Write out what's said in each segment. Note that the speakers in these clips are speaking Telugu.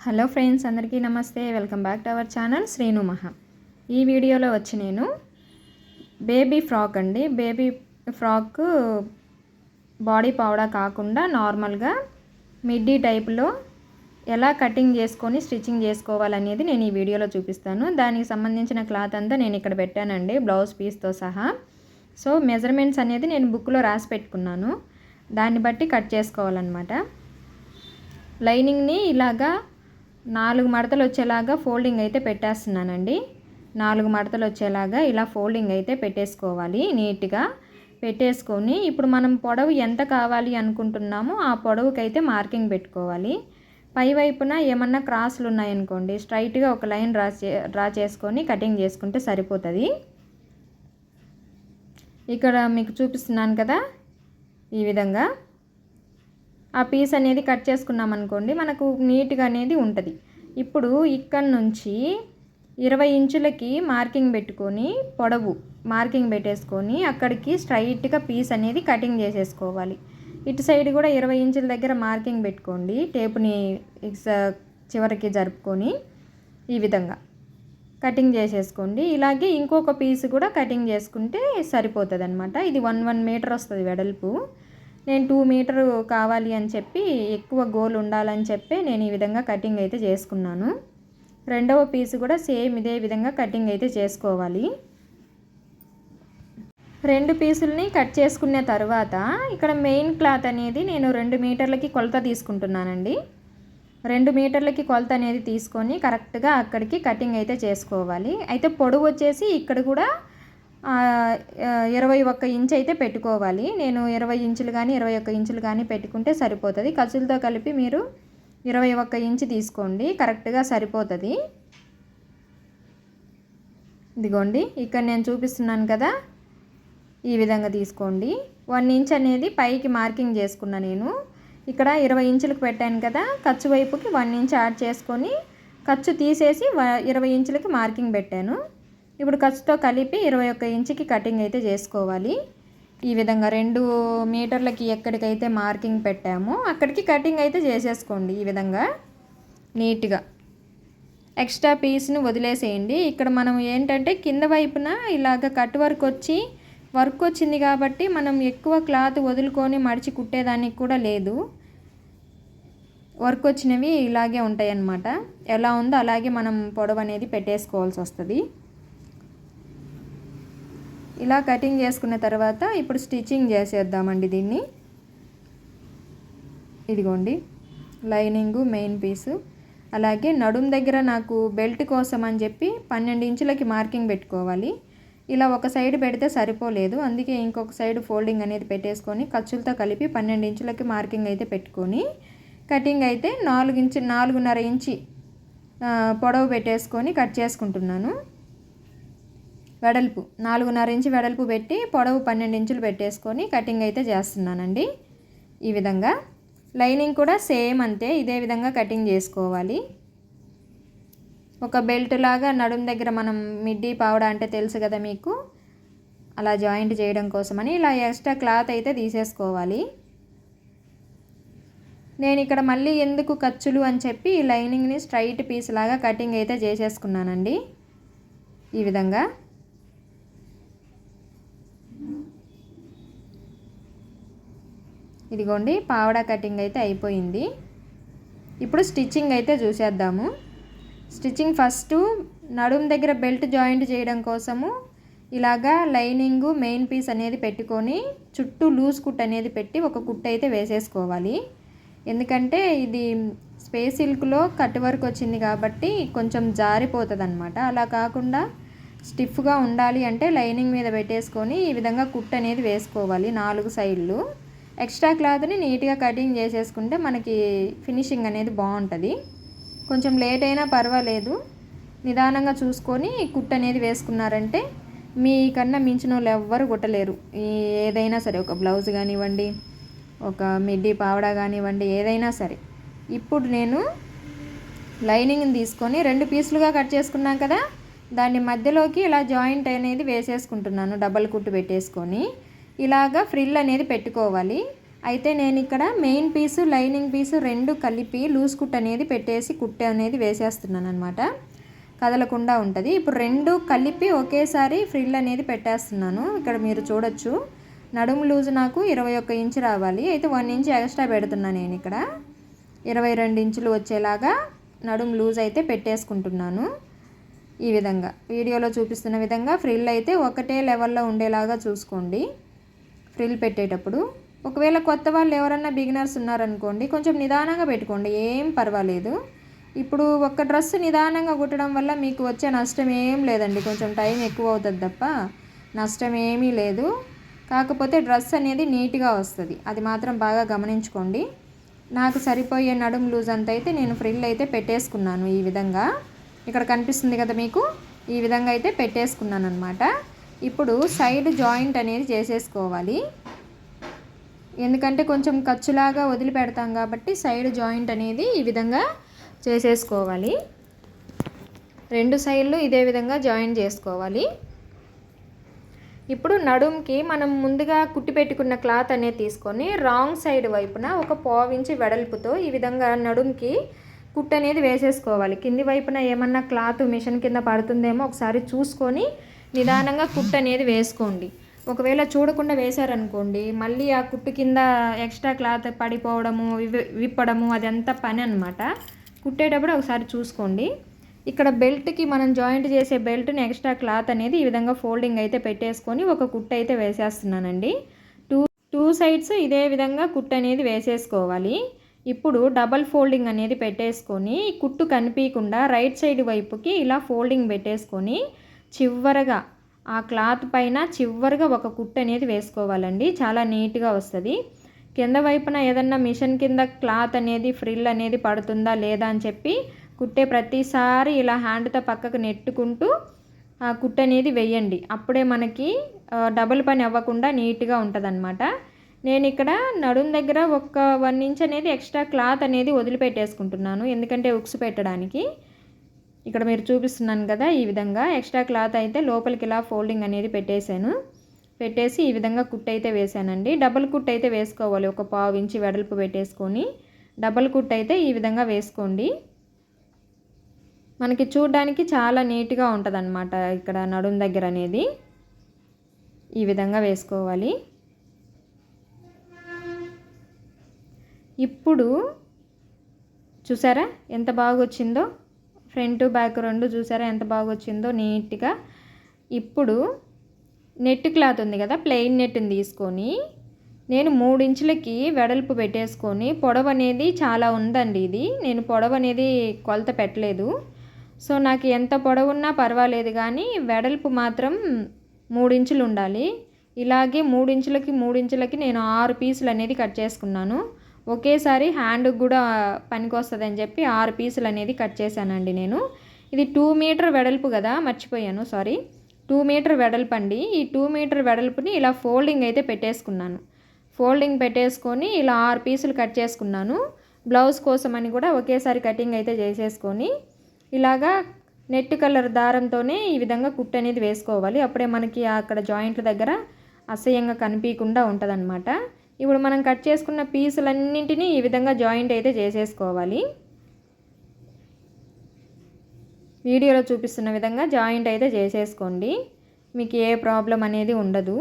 హలో ఫ్రెండ్స్, అందరికీ నమస్తే. Welcome back to our channel Srinu మహా. ఈ వీడియోలో వచ్చి నేను బేబీ ఫ్రాక్ అండి, బేబీ ఫ్రాక్ బాడీ పౌడా కాకుండా నార్మల్గా మిడ్డీ టైప్లో ఎలా కటింగ్ చేసుకొని స్టిచ్చింగ్ చేసుకోవాలనేది నేను ఈ వీడియోలో చూపిస్తాను. దానికి సంబంధించిన క్లాత్ అంతా నేను ఇక్కడ పెట్టానండి, బ్లౌజ్ పీస్తో సహా. సో మెజర్మెంట్స్ అనేది నేను బుక్లో రాసి పెట్టుకున్నాను, దాన్ని బట్టి కట్ చేసుకోవాలన్నమాట. లైనింగ్ని ఇలాగా 4 మడతలు వచ్చేలాగా ఫోల్డింగ్ అయితే పెట్టేస్తున్నానండి. 4 మడతలు వచ్చేలాగా ఇలా ఫోల్డింగ్ అయితే పెట్టేసుకోవాలి. నీట్గా పెట్టేసుకొని ఇప్పుడు మనం పొడవు ఎంత కావాలి అనుకుంటున్నామో ఆ పొడవుకైతే మార్కింగ్ పెట్టుకోవాలి. పై వైపున ఏమన్నా క్రాసులు ఉన్నాయనుకోండి, స్ట్రైట్గా ఒక లైన్ డ్రా చేసుకొని కటింగ్ చేసుకుంటే సరిపోతుంది. ఇక్కడ మీకు చూపిస్తున్నాను కదా, ఈ విధంగా ఆ పీస్ అనేది కట్ చేసుకున్నాం అనుకోండి, మనకు నీట్గా అనేది ఉంటుంది. ఇప్పుడు ఇక్కడ నుంచి 20 ఇంచులకి మార్కింగ్ పెట్టుకొని పొడవు మార్కింగ్ పెట్టేసుకొని అక్కడికి స్ట్రైట్గా పీస్ అనేది కటింగ్ చేసేసుకోవాలి. ఇటు సైడ్ కూడా 20 ఇంచుల దగ్గర మార్కింగ్ పెట్టుకోండి, టేపుని చివరికి జరుపుకొని ఈ విధంగా కటింగ్ చేసేసుకోండి. ఇలాగే ఇంకొక పీస్ కూడా కటింగ్ చేసుకుంటే సరిపోతుంది అనమాట. ఇది 1 మీటర్ వస్తుంది వెడల్పు. నేను 2 మీటర్ కావాలి అని చెప్పి, ఎక్కువ గోల్ ఉండాలని చెప్పి నేను ఈ విధంగా కటింగ్ అయితే చేసుకున్నాను. రెండవ పీస్ కూడా సేమ్ ఇదే విధంగా కటింగ్ అయితే చేసుకోవాలి. 2 పీసుల్ని కట్ చేసుకున్న తర్వాత ఇక్కడ మెయిన్ క్లాత్ అనేది నేను 2 మీటర్లకి కొలత తీసుకుంటున్నానండి. 2 మీటర్లకి కొలత అనేది తీసుకొని కరెక్ట్గా అక్కడికి కటింగ్ అయితే చేసుకోవాలి. అయితే పొడవు వచ్చేసి ఇక్కడ కూడా 21 ఇంచ్ అయితే పెట్టుకోవాలి. నేను 20 ఇంచులు కానీ 21 ఇంచులు కానీ పెట్టుకుంటే సరిపోతుంది. ఖర్చులతో కలిపి మీరు 21 ఇంచ్ తీసుకోండి, కరెక్ట్గా సరిపోతుంది. ఇదిగోండి, ఇక్కడ నేను చూపిస్తున్నాను కదా, ఈ విధంగా తీసుకోండి. 1 ఇంచ్ అనేది పైకి మార్కింగ్ చేసుకున్నా. నేను ఇక్కడ 20 ఇంచులకు పెట్టాను కదా, ఖర్చు వైపుకి 1 ఇంచ్ యాడ్ చేసుకొని ఖర్చు తీసేసి 20 ఇంచులకి మార్కింగ్ పెట్టాను. ఇప్పుడు ఖర్చుతో కలిపి 21 ఇంచుకి కటింగ్ అయితే చేసుకోవాలి. ఈ విధంగా 2 మీటర్లకి ఎక్కడికైతే మార్కింగ్ పెట్టామో అక్కడికి కటింగ్ అయితే చేసేసుకోండి. ఈ విధంగా నీట్గా ఎక్స్ట్రా పీస్ని వదిలేసేయండి. ఇక్కడ మనం ఏంటంటే కింద వైపున ఇలాగ కట్ వర్క్ వచ్చింది కాబట్టి మనం ఎక్కువ క్లాత్ వదులుకొని మడిచి కుట్టేదానికి కూడా లేదు. వర్క్ వచ్చినవి ఇలాగే ఉంటాయి అన్నమాట. ఎలా ఉందో అలాగే మనం పొడవు అనేది పెట్టేసుకోవాల్సి వస్తుంది. ఇలా కటింగ్ చేసుకున్న తర్వాత ఇప్పుడు స్టిచ్చింగ్ చేసేద్దామండి దీన్ని. ఇదిగోండి, లైనింగు, మెయిన్ పీసు, అలాగే నడుం దగ్గర నాకు బెల్ట్ కోసం అని చెప్పి 12 ఇంచులకి మార్కింగ్ పెట్టుకోవాలి. ఇలా ఒక సైడ్ పెడితే సరిపోలేదు, అందుకే ఇంకొక సైడ్ ఫోల్డింగ్ అనేది పెట్టేసుకొని ఖర్చులతో కలిపి 12 ఇంచులకి మార్కింగ్ అయితే పెట్టుకొని కటింగ్ అయితే 4.5 ఇంచి పొడవు పెట్టేసుకొని కట్ చేసుకుంటున్నాను. వెడల్పు 4.5 ఇంచు వెడల్పు పెట్టి పొడవు 12 ఇంచులు పెట్టేసుకొని కటింగ్ అయితే చేస్తున్నానండి. ఈ విధంగా లైనింగ్ కూడా సేమ్ అంతే, ఇదే విధంగా కటింగ్ చేసుకోవాలి. ఒక బెల్ట్ లాగా నడుం దగ్గర మనం మిడ్డీ పావడా అంటే తెలుసు కదా మీకు, అలా జాయింట్ చేయడం కోసమని ఇలా ఎక్స్ట్రా క్లాత్ అయితే తీసేసుకోవాలి. నేను ఇక్కడ మళ్ళీ ఎందుకు ఖర్చులు అని చెప్పి ఈ లైనింగ్ని స్ట్రైట్ పీస్ లాగా కటింగ్ అయితే చేసేసుకున్నానండి. ఈ విధంగా ఇదిగోండి, పావడా కటింగ్ అయితే అయిపోయింది. ఇప్పుడు స్టిచ్చింగ్ అయితే చూసేద్దాము. స్టిచ్చింగ్ ఫస్ట్ నడుం దగ్గర బెల్ట్ జాయింట్ చేయడం కోసము ఇలాగా లైనింగు, మెయిన్ పీస్ అనేది పెట్టుకొని చుట్టూ లూజ్ కుట్ అనేది పెట్టి ఒక కుట్ అయితే వేసేసుకోవాలి. ఎందుకంటే ఇది స్పేస్ సిల్క్లో కట్ వర్క్ వచ్చింది కాబట్టి కొంచెం జారిపోతుంది అనమాట. అలా కాకుండా స్టిఫ్గా ఉండాలి అంటే లైనింగ్ మీద పెట్టేసుకొని ఈ విధంగా కుట్ అనేది వేసుకోవాలి 4 సైడ్లు. ఎక్స్ట్రా క్లాత్ని నీట్గా కటింగ్ చేసేసుకుంటే మనకి ఫినిషింగ్ అనేది బాగుంటుంది. కొంచెం లేట్ అయినా పర్వాలేదు, నిదానంగా చూసుకొని కుట్ అనేది వేసుకున్నారంటే మీకన్నా మించిన వాళ్ళు ఎవ్వరు కుట్టలేరు. ఏదైనా సరే, ఒక బ్లౌజ్ కానివ్వండి, ఒక మిడ్డీ పావడా కానివ్వండి, ఏదైనా సరే. ఇప్పుడు నేను లైనింగ్ని తీసుకొని 2 పీసులుగా కట్ చేసుకున్నాం కదా, దాన్ని మధ్యలోకి ఇలా జాయింట్ అనేది వేసేసుకుంటున్నాను. డబల్ కుట్టు పెట్టేసుకొని ఇలాగా ఫ్రిల్ అనేది పెట్టుకోవాలి. అయితే నేను ఇక్కడ మెయిన్ పీసు లైనింగ్ పీసు రెండు కలిపి లూజ్ కుట్ అనేది పెట్టేసి కుట్టు అనేది వేసేస్తున్నాను అనమాట, కదలకుండా ఉంటుంది. ఇప్పుడు రెండు కలిపి ఒకేసారి ఫ్రిల్ అనేది పెట్టేస్తున్నాను. ఇక్కడ మీరు చూడొచ్చు నడుము లూజ్ నాకు 21 ఇంచు రావాలి. అయితే 1 ఇంచ్ ఎక్స్ట్రా పెడుతున్నాను నేను ఇక్కడ 22 ఇంచులు వచ్చేలాగా నడుము లూజ్ అయితే పెట్టేసుకుంటున్నాను. ఈ విధంగా వీడియోలో చూపిస్తున్న విధంగా ఫ్రిల్ అయితే ఒకటే లెవెల్లో ఉండేలాగా చూసుకోండి ఫ్రిల్ పెట్టేటప్పుడు. ఒకవేళ కొత్త వాళ్ళు ఎవరన్నా బిగినర్స్ ఉన్నారనుకోండి, కొంచెం నిదానంగా పెట్టుకోండి, ఏం పర్వాలేదు. ఇప్పుడు ఒక డ్రెస్ నిదానంగా కుట్టడం వల్ల మీకు వచ్చే నష్టం ఏం లేదండి, కొంచెం టైం ఎక్కువ అవుతుంది తప్ప నష్టం ఏమీ లేదు. కాకపోతే డ్రెస్ అనేది నీట్గా వస్తుంది, అది మాత్రం బాగా గమనించుకోండి. నాకు సరిపోయే నడుము లూజ్ అంత అయితే నేను ఫ్రిల్ అయితే పెట్టేసుకున్నాను. ఈ విధంగా ఇక్కడ కనిపిస్తుంది కదా మీకు, ఈ విధంగా అయితే పెట్టేసుకున్నాను అనమాట. ఇప్పుడు సైడ్ జాయింట్ అనేది చేసేసుకోవాలి, ఎందుకంటే కొంచెం ఖర్చులాగా వదిలిపెడతాం కాబట్టి సైడ్ జాయింట్ అనేది ఈ విధంగా చేసేసుకోవాలి. రెండు సైడ్లు ఇదే విధంగా జాయిన్ చేసుకోవాలి. ఇప్పుడు నడుంకి మనం ముందుగా కుట్టి పెట్టుకున్న క్లాత్ అనేది తీసుకొని రాంగ్ సైడ్ వైపున ఒక 1/4 ఇంచ్ వెడల్పుతో ఈ విధంగా నడుంకి కుట్టు అనేది వేసేసుకోవాలి. కింది వైపున ఏమన్నా క్లాత్ మిషన్ కింద పడుతుందేమో ఒకసారి చూసుకొని నిదానంగా కుట్టు అనేది వేసుకోండి. ఒకవేళ చూడకుండా వేశారనుకోండి మళ్ళీ ఆ కుట్టు కింద ఎక్స్ట్రా క్లాత్ పడిపోవడము విప్పడము అదంతా పని అనమాట. కుట్టేటప్పుడు ఒకసారి చూసుకోండి. ఇక్కడ బెల్ట్కి మనం జాయింట్ చేసే బెల్ట్ని ఎక్స్ట్రా క్లాత్ అనేది ఈ విధంగా ఫోల్డింగ్ అయితే పెట్టేసుకొని ఒక కుట్టు అయితే వేసేస్తున్నానండి. టూ సైడ్స్ ఇదే విధంగా కుట్టు అనేది వేసేసుకోవాలి. ఇప్పుడు డబల్ ఫోల్డింగ్ అనేది పెట్టేసుకొని కుట్టు కనిపించకుండా రైట్ సైడ్ వైపుకి ఇలా ఫోల్డింగ్ పెట్టేసుకొని చివరగా ఆ క్లాత్ పైన చివరగా ఒక కుట్టు అనేది వేసుకోవాలండి, చాలా నీట్గా వస్తుంది. కింద వైపున ఏదన్నా మిషన్ కింద క్లాత్ అనేది ఫ్రిల్ అనేది పడుతుందా లేదా అని చెప్పి కుట్టే ప్రతిసారి ఇలా హ్యాండ్తో పక్కకు నెట్టుకుంటూ ఆ కుట్టు అనేది వేయండి, అప్పుడే మనకి డబుల్ పని అవ్వకుండా నీట్గా ఉంటుందన్నమాట. నేను ఇక్కడ నడుం దగ్గర ఒక 1 ఇంచ్ అనేది ఎక్స్ట్రా క్లాత్ అనేది వదిలిపెట్టేసుకుంటున్నాను, ఎందుకంటే ఉక్స్ పెట్టడానికి. ఇక్కడ మీరు చూపిస్తున్నాను కదా, ఈ విధంగా ఎక్స్ట్రా క్లాత్ అయితే లోపలికి ఇలా ఫోల్డింగ్ అనేది పెట్టేసి ఈ విధంగా కుట్టు అయితే వేసానండి. డబుల్ కుట్టు అయితే వేసుకోవాలి, ఒక 1/4 ఇంచ్ వెడల్పు పెట్టేసుకొని డబుల్ కుట్టు అయితే ఈ విధంగా వేసుకోండి. మనకి చూడడానికి చాలా నీట్గా ఉంటుంది అన్నమాట. ఇక్కడ నడుం దగ్గర అనేది ఈ విధంగా వేసుకోవాలి. ఇప్పుడు చూసారా ఎంత బాగా వచ్చిందో, ఫ్రంట్ బ్యాక్ రెండు చూసారా ఎంత బాగా వచ్చిందో నీట్గా. ఇప్పుడు నెట్ క్లాత్ ఉంది కదా, ప్లెయిన్ నెట్ని తీసుకొని నేను 3 ఇంచులకి వెడల్పు పెట్టేసుకొని, పొడవు అనేది చాలా ఉందండి, ఇది నేను పొడవు అనేది కొలత పెట్టలేదు. సో నాకు ఎంత పొడవున్నా పర్వాలేదు కానీ వెడల్పు మాత్రం 3 ఇంచులు ఉండాలి. ఇలాగే 3 ఇంచులకి నేను 6 పీసులు అనేది కట్ చేసుకున్నాను. ఒకేసారి హ్యాండ్కి కూడా పనికి వస్తుందని చెప్పి 6 పీసులు అనేది కట్ చేశానండి నేను. ఇది 2 మీటర్ వెడల్పు కదా, మర్చిపోయాను, సారీ, 2 మీటర్ వెడల్పు అండి. ఈ 2 మీటర్ వెడల్పుని ఇలా ఫోల్డింగ్ అయితే పెట్టేసుకున్నాను. ఫోల్డింగ్ పెట్టేసుకొని ఇలా 6 పీసులు కట్ చేసుకున్నాను. బ్లౌజ్ కోసం అని కూడా ఒకేసారి కటింగ్ అయితే చేసేసుకొని ఇలాగా నెట్ కలర్ దారంతోనే ఈ విధంగా కుట్టు అనేది వేసుకోవాలి, అప్పుడే మనకి అక్కడ జాయింట్ల దగ్గర అసహ్యంగా కనిపించకుండా ఉంటుందన్నమాట. ఇప్పుడు మనం కట్ చేసుకున్న పీసులన్నింటినీ ఈ విధంగా జాయింట్ అయితే చేసేసుకోవాలి. వీడియోలో చూపిస్తున్న విధంగా జాయింట్ అయితే చేసేసుకోండి, మీకు ఏ ప్రాబ్లం అనేది ఉండదు.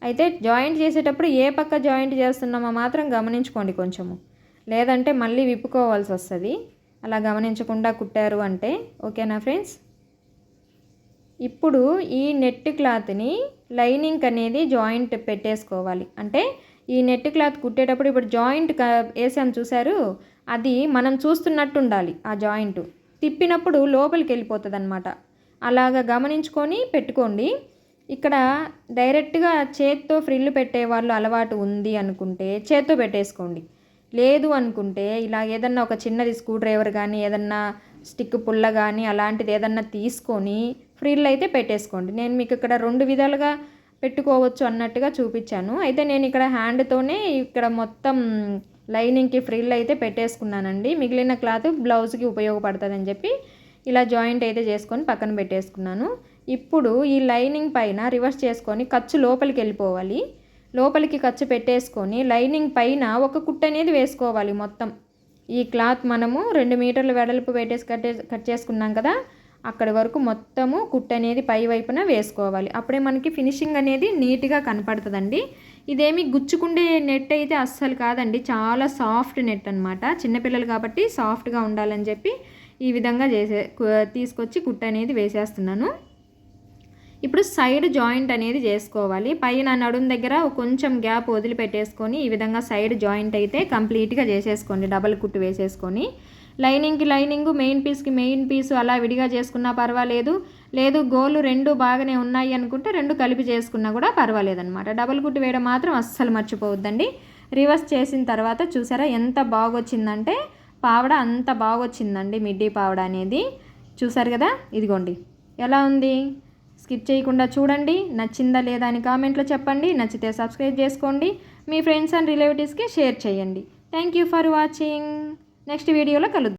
అయితే జాయింట్ చేసేటప్పుడు ఏ పక్క జాయింట్ చేస్తున్నామో మాత్రం గమనించుకోండి కొంచెము, లేదంటే మళ్ళీ విప్పుకోవాల్సి వస్తుంది అలా గమనించకుండా కుట్టారు అంటే. ఓకేనా ఫ్రెండ్స్? ఇప్పుడు ఈ నెట్ క్లాత్ని లైనింగ్ అనేది జాయింట్ పెట్టేసుకోవాలి. అంటే ఈ నెట్ క్లాత్ కుట్టేటప్పుడు ఇప్పుడు జాయింట్ వేసాం చూసారు, అది మనం చూస్తున్నట్టు ఉండాలి. ఆ జాయింట్ తిప్పినప్పుడు లోపలికి వెళ్ళిపోతుంది అనమాట, అలాగా గమనించుకొని పెట్టుకోండి. ఇక్కడ డైరెక్ట్గా చేత్తో ఫ్రిల్ పెట్టే వాళ్ళు అలవాటు ఉంది అనుకుంటే చేత్తో పెట్టేసుకోండి, లేదు అనుకుంటే ఇలా ఏదన్నా ఒక చిన్నది స్క్రూ డ్రైవర్ కానీ ఏదన్నా స్టిక్ పుల్ల కానీ అలాంటిది ఏదన్నా తీసుకొని ఫ్రిల్ అయితే పెట్టేసుకోండి. నేను మీకు ఇక్కడ 2 విధాలుగా పెట్టుకోవచ్చు అన్నట్టుగా చూపించాను. అయితే నేను ఇక్కడ హ్యాండ్తోనే ఇక్కడ మొత్తం లైనింగ్కి ఫ్రిల్ అయితే పెట్టేసుకున్నానండి. మిగిలిన క్లాత్ బ్లౌజ్కి ఉపయోగపడుతుందని చెప్పి ఇలా జాయింట్ అయితే చేసుకొని పక్కన పెట్టేసుకున్నాను. ఇప్పుడు ఈ లైనింగ్ పైన రివర్స్ చేసుకొని ఖర్చు లోపలికి వెళ్ళిపోవాలి. లోపలికి ఖర్చు పెట్టేసుకొని లైనింగ్ పైన ఒక కుట్టు అనేది వేసుకోవాలి. మొత్తం ఈ క్లాత్ మనము 2 మీటర్ల వెడల్పు పెట్టేసి కట్ చేసుకున్నాం కదా, అక్కడి వరకు మొత్తము కుట్టు అనేది పై వైపున వేసుకోవాలి. అప్పుడే మనకి ఫినిషింగ్ అనేది నీట్గా కనపడుతుందండి. ఇదేమి గుచ్చుకుండే నెట్ అయితే అస్సలు కాదండి, చాలా సాఫ్ట్ నెట్ అనమాట. చిన్నపిల్లలు కాబట్టి సాఫ్ట్గా ఉండాలని చెప్పి ఈ విధంగా తీసుకొచ్చి కుట్టు అనేది వేసేస్తున్నాను. ఇప్పుడు సైడ్ జాయింట్ అనేది చేసుకోవాలి. పైన నడుం దగ్గర కొంచెం గ్యాప్ వదిలిపెట్టేసుకొని ఈ విధంగా సైడ్ జాయింట్ అయితే కంప్లీట్గా చేసేసుకోండి. డబల్ కుట్టు వేసేసుకొని లైనింగ్కి లైనింగ్, మెయిన్ పీస్కి మెయిన్ పీసు అలా విడిగా చేసుకున్నా పర్వాలేదు. లేదు గోలు 2 బాగానే ఉన్నాయి అనుకుంటే 2 కలిపి చేసుకున్నా కూడా పర్వాలేదన్నమాట. డబల్ కుట్టు వేయడం మాత్రం అస్సలు మర్చిపోవద్దండి. రివర్స్ చేసిన తర్వాత చూసారా ఎంత బాగొచ్చిందంటే పావడ అంత బాగొచ్చిందండి. మిడ్డీ పావడ అనేది చూసారు కదా, ఇదిగోండి ఎలా ఉంది. స్కిప్ చేయకుండా చూడండి. నచ్చిందా లేదా అని కామెంట్లో చెప్పండి. నచ్చితే సబ్స్క్రైబ్ చేసుకోండి. మీ ఫ్రెండ్స్ అండ్ రిలేటివ్స్కి షేర్ చేయండి. Thank you for watching. Next వీడియోలో కలుద్దాం.